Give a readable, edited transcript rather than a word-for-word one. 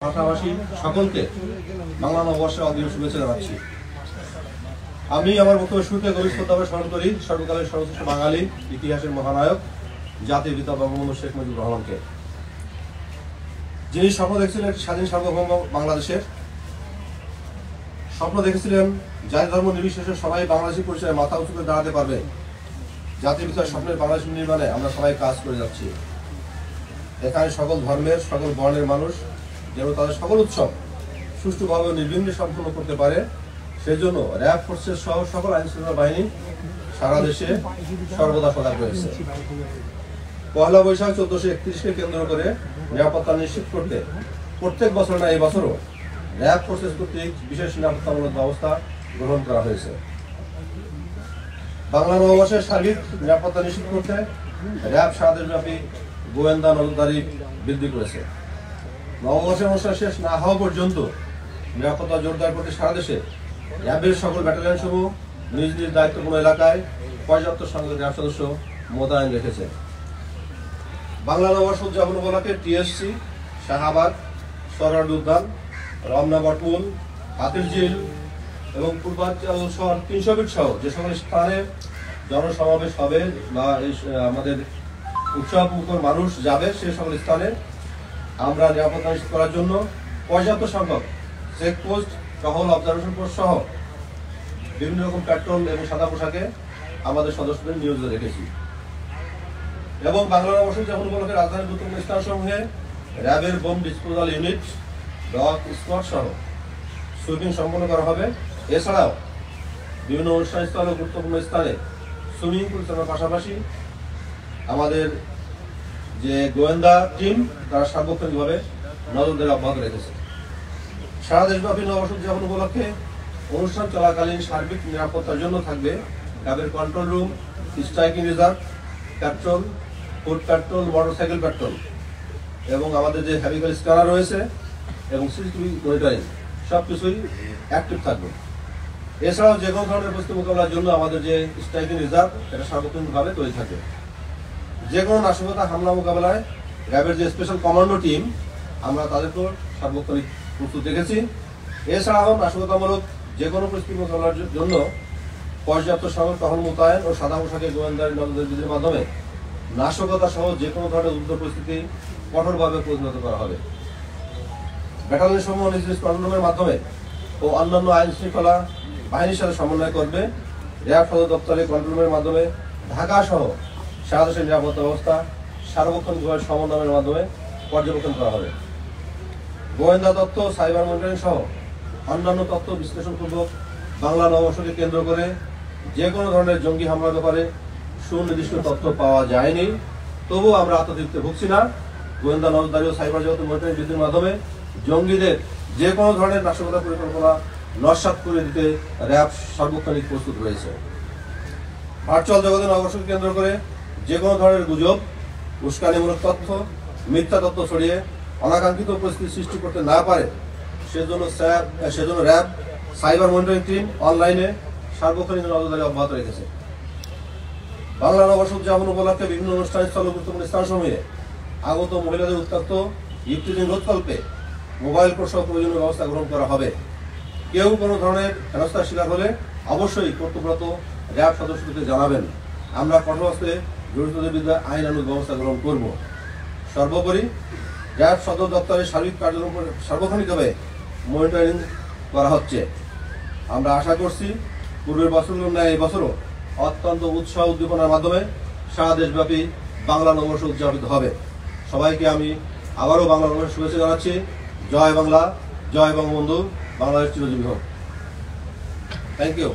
পাশাপাশি সকলকে বাংলা নববর্ষের অগ্রিম শুভেচ্ছা জানাচ্ছি। আমি আমার বক্তব্য শুরুতে গভীর শ্রদ্ধাভাবে স্মরণ করি সর্বকালের সর্বশ্রেষ্ঠ বাঙালি ইতিহাসের মহানায়ক জাতির পিতা বঙ্গবন্ধু শেখ মুজিবুর রহমানকে, যিনি স্বপ্ন দেখছিলেন একটি স্বাধীন সার্বভৌম বাংলাদেশের। স্বপ্ন দেখেছিলেন জাতি ধর্ম নির্বিশেষে সবাই বাংলাদেশি পরিচয়ে মাথা উঁচু করে দাঁড়াতে পারবে। জাতির পিতার স্বপ্নের বাংলাদেশ নির্মাণে আমরা সবাই কাজ করে যাচ্ছি। এখানে সকল ধর্মের সকল বর্ণের মানুষ যেন তাদের সকল উৎসব সুষ্ঠুভাবে নির্বিঘ্নে সম্পন্ন করতে পারে, সেই জন্য র্যাব ফোর্সের সহ সকল আইন শৃঙ্খলা বাহিনী সারা দেশে সর্বদা সজাগ রয়েছে। পয়লা বৈশাখ 1431কে কেন্দ্র করে নিরাপত্তা নিশ্চিত করতে প্রত্যেক বছর না এই বছরও র্যাব ফোর্সেস কর্তৃক বিশেষ নিরাপত্তামূলক ব্যবস্থা গ্রহণ করা হয়েছে। বাংলা নববর্ষের সার্বিক নিরাপত্তা নিশ্চিত করতে র্যাব সারা দেশব্যাপী গোয়েন্দা নজরদারি বৃদ্ধি করেছে। নববর্ষের অনুষ্ঠান শেষ না হওয়া পর্যন্ত নিরাপত্তা জোরদার করতে সারা দেশে র্যাবের সকল ব্যাটালিয়ন সমূহ নিজ নিজ দায়িত্বপূর্ণ এলাকায় পর্যাপ্ত সংখ্যক র্যাব সদস্য মোতায়েন রেখেছে। বাংলা নববর্ষ উদযাপন উপলক্ষে টিএসসি, শাহবাগ, সরওয়ার্দী উদ্যান, রমনা বটমূল, হাতিরঝিল এবং পূর্বাঞ্চল শহর 300 ফিট সহ যে সকল স্থানে জনসমাবেশ হবে বা আমাদের উৎসব মুখর মানুষ যাবে, সে সকল স্থানে আমরা নিরাপত্তা নিশ্চিত করার জন্য পর্যাপ্ত সংখ্যক চেকপোস্ট, টহল, অবজারভেশন পোস্ট সহ বিভিন্ন রকম পেট্রোল এবং সাদা পোশাকে আমাদের সদস্যদের নিয়োজিত রেখেছি। এবং বাংলা নববর্ষ উদযাপন উপলক্ষে রাজধানীর গুরুত্বপূর্ণ স্থানসমূহে র্যাবের bomb disposal unit, dog squad সহ সুইপিং সম্পন্ন করা হবে। এছাড়াও বিভিন্ন অনুষ্ঠানস্থল ও গুরুত্বপূর্ণ স্থানে সুইমিং পরিচালনার পাশাপাশি আমাদের যে গোয়েন্দা টিম তারা সার্বক্ষণিকভাবে নজরদারি অব্যাহত রেখেছে। সারা দেশব্যাপী নববর্ষ উদযাপন উপলক্ষে অনুষ্ঠান চলাকালীন সার্বিক নিরাপত্তার জন্য থাকবে র্যাবের control room, striking reserve, petrol, food petrol, motorcycle petrol এবং আমাদের যে হেভিকল স্ক্যানার রয়েছে এবং সিসিটিভি মনিটরিং সবকিছুই অ্যাক্টিভ থাকবে। এছাড়াও যে কোনো ধরনের পরিস্থিতি মোকাবেলার জন্য আমাদের যে স্ট্রাইকিং রিজার্ভ এটা সার্বক্ষণিকভাবে তৈরি থাকবে। যে কোনো নাশকতা হামলা মোকাবেলায় র্যাবের যে স্পেশাল কমান্ডো টিম আমরা তাদেরকেও সার্বক্ষণিক প্রস্তুত রেখেছি। এছাড়াও নাশকতামূলক যে কোনো পরিস্থিতি মোকাবেলার জন্য পর্যাপ্ত সংখ্যক টহল মোতায়েন ও সাদা পোশাকে গোয়েন্দার নজরদারির মাধ্যমে নাশকতা সহ যে কোনো ধরনের যুদ্ধ পরিস্থিতি কঠোরভাবে পরিণত করা হবে। ব্যাটালিয়ন সমূহ নিজ নিজ কন্ট্রোল রুমের মাধ্যমে ও অন্যান্য আইন শৃঙ্খলা বাহিনীর সাথে সমন্বয় করবে। র্যাব সদর দপ্তরের কন্ট্রোল রুমের মাধ্যমে ঢাকা সহ সারা দেশের নিরাপত্তা ব্যবস্থা সার্বক্ষণিকভাবে সমন্বয়ের মাধ্যমে পর্যবেক্ষণ করা হবে। গোয়েন্দা তথ্য, সাইবার মনিটরিং সহ অন্যান্য তথ্য বিশ্লেষণপূর্বক বাংলা নববর্ষকে কেন্দ্র করে যে কোনো ধরনের জঙ্গি হামলার ব্যাপারে সুনির্দিষ্ট তথ্য পাওয়া যায়নি। তবুও আমরা আত্মতৃপ্তি ভুগছি না। গোয়েন্দা নজরদারি ও সাইবার জগতের মনিটরিং বৃদ্ধির মাধ্যমে জঙ্গিদের যে কোনো ধরনের নাশকতা পরিকল্পনা নস্যাৎ করে দিতে র্যাব সার্বক্ষণিক প্রস্তুত রয়েছে। ভার্চুয়াল জগতে নববর্ষকে কেন্দ্র করে যে কোনো ধরনের গুজব, উস্কানিমূলক তথ্য, মিথ্যা তথ্য ছড়িয়ে অনাকাঙ্ক্ষিত পরিস্থিতি সৃষ্টি করতে না পারে সেজন্য র্যাব সাইবার মনিটরিং টিম অনলাইনে সার্বক্ষণিক নজরদারি অব্যাহত রেখেছে। বাংলা নববর্ষ উদযাপন উপলক্ষে বিভিন্ন অনুষ্ঠানস্থল ও গুরুত্বপূর্ণ স্থানসমূহে আগত মহিলাদের উত্তক্ত ইফতিজিং রোধকল্পে মোবাইল কোর্ট সহ প্রয়োজনীয় ব্যবস্থা গ্রহণ করা হবে। কেউ কোনো ধরনের হেনস্থার শিকার হলে অবশ্যই কর্তব্যরত র্যাব সদস্যদেরকে জানাবেন। আমরা কঠোরহস্তে জড়িতদের বিরুদ্ধে আইনানুগ ব্যবস্থা গ্রহণ করব। সর্বোপরি র্যাব সদর দপ্তরের সার্বিক কার্যক্রম সার্বক্ষণিকভাবে মনিটরিং করা হচ্ছে। আমরা আশা করছি পূর্বের বছরগুলোর ন্যায় এই বছরও অত্যন্ত উৎসাহ উদ্দীপনার মাধ্যমে সারা দেশব্যাপী বাংলা নববর্ষ উদযাপিত হবে। সবাইকে আমি আবারও বাংলা নববর্ষের শুভেচ্ছা জানাচ্ছি। জয় বাংলা, জয় বঙ্গবন্ধু, বাংলাদেশ চিরজীবী হোক। Thank you.